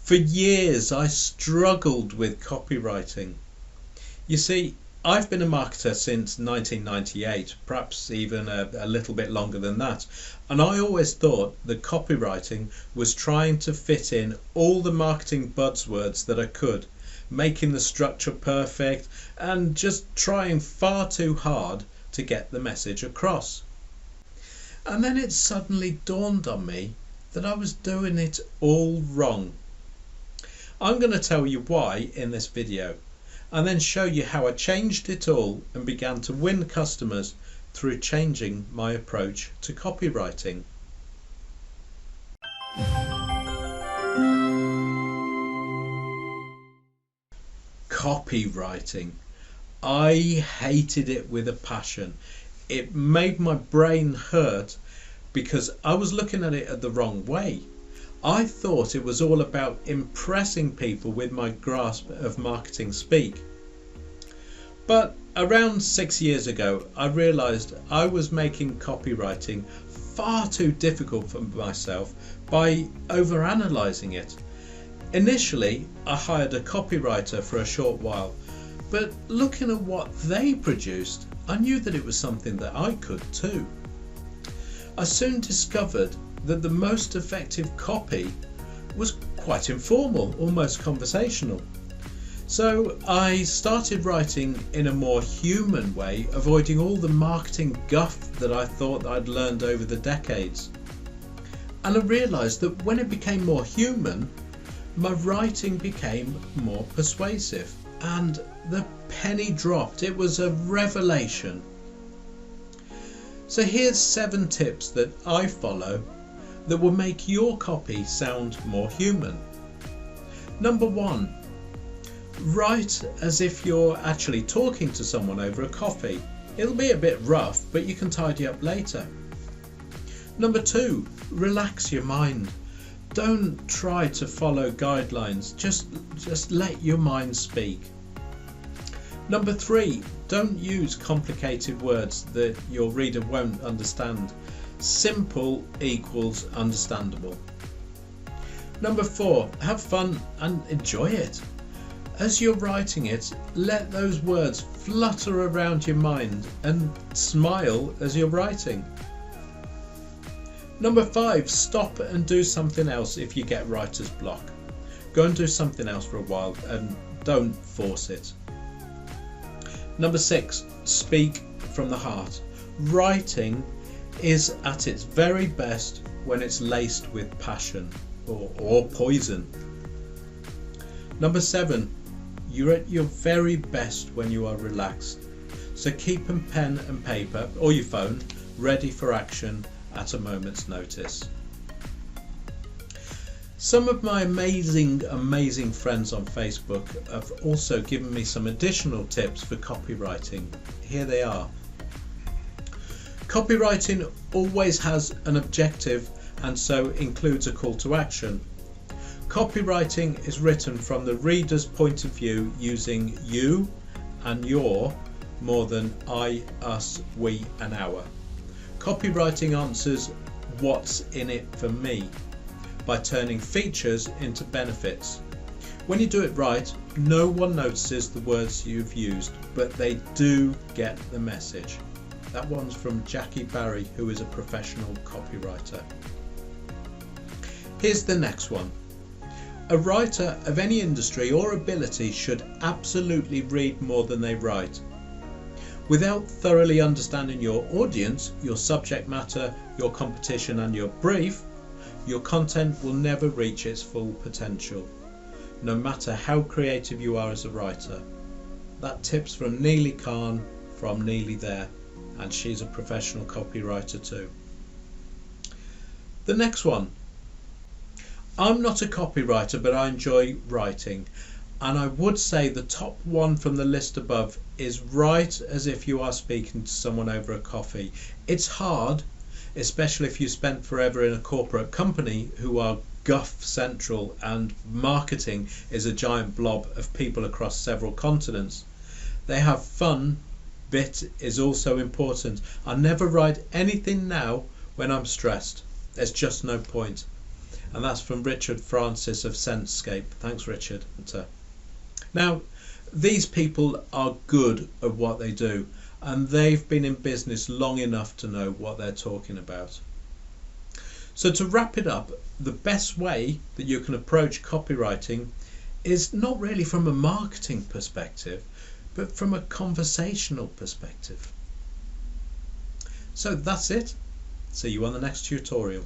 For years I struggled with copywriting. You see, I've been a marketer since 1998, perhaps even a little bit longer than that, and I always thought that copywriting was trying to fit in all the marketing buzzwords that I could, making the structure perfect and just trying far too hard to get the message across. And then it suddenly dawned on me that I was doing it all wrong. I'm going to tell you why in this video, and then show you how I changed it all and began to win customers through changing my approach to copywriting. Copywriting. I hated it with a passion. It made my brain hurt because I was looking at it the wrong way. I thought it was all about impressing people with my grasp of marketing speak. But around 6 years ago, I realized I was making copywriting far too difficult for myself by overanalyzing it. Initially, I hired a copywriter for a short while, but looking at what they produced, I knew that it was something that I could too. I soon discovered that the most effective copy was quite informal, almost conversational. So I started writing in a more human way, avoiding all the marketing guff that I thought I'd learned over the decades. And I realized that when it became more human, my writing became more persuasive, and the penny dropped. It was a revelation. So here's 7 tips that I follow that will make your copy sound more human. Number 1, write as if you're actually talking to someone over a coffee. It'll be a bit rough, but you can tidy up later. Number 2, relax your mind. Don't try to follow guidelines, just let your mind speak. Number 3, don't use complicated words that your reader won't understand. Simple equals understandable. Number 4, have fun and enjoy it. As you're writing it, let those words flutter around your mind and smile as you're writing. Number 5, stop and do something else if you get writer's block. Go and do something else for a while and don't force it. Number 6, speak from the heart. Writing is at its very best when it's laced with passion or poison. Number 7, you're at your very best when you are relaxed. So keep a pen and paper or your phone ready for action at a moment's notice. Some of my amazing friends on Facebook have also given me some additional tips for copywriting. Here they are. Copywriting always has an objective and so includes a call to action. Copywriting is written from the reader's point of view using you and your more than I, us, we and our. Copywriting answers what's in it for me by turning features into benefits. When you do it right, no one notices the words you've used, but they do get the message. That one's from Jackie Barry, who is a professional copywriter. Here's the next one. A writer of any industry or ability should absolutely read more than they write. Without thoroughly understanding your audience, your subject matter, your competition and your brief, your content will never reach its full potential, no matter how creative you are as a writer. That tip's from Neely Khan from Neely There, and she's a professional copywriter too. The next one. I'm not a copywriter, but I enjoy writing. And I would say the top one from the list above is write as if you are speaking to someone over a coffee. It's hard, especially if you spent forever in a corporate company who are guff central and marketing is a giant blob of people across several continents. They have fun. Bit is also important. I never write anything now when I'm stressed. There's just no point. and that's from Richard Francis of Senscape. Thanks, Richard. Now, these people are good at what they do, and they've been in business long enough to know what they're talking about. So to wrap it up, the best way that you can approach copywriting is not really from a marketing perspective, but from a conversational perspective. So that's it. See you on the next tutorial.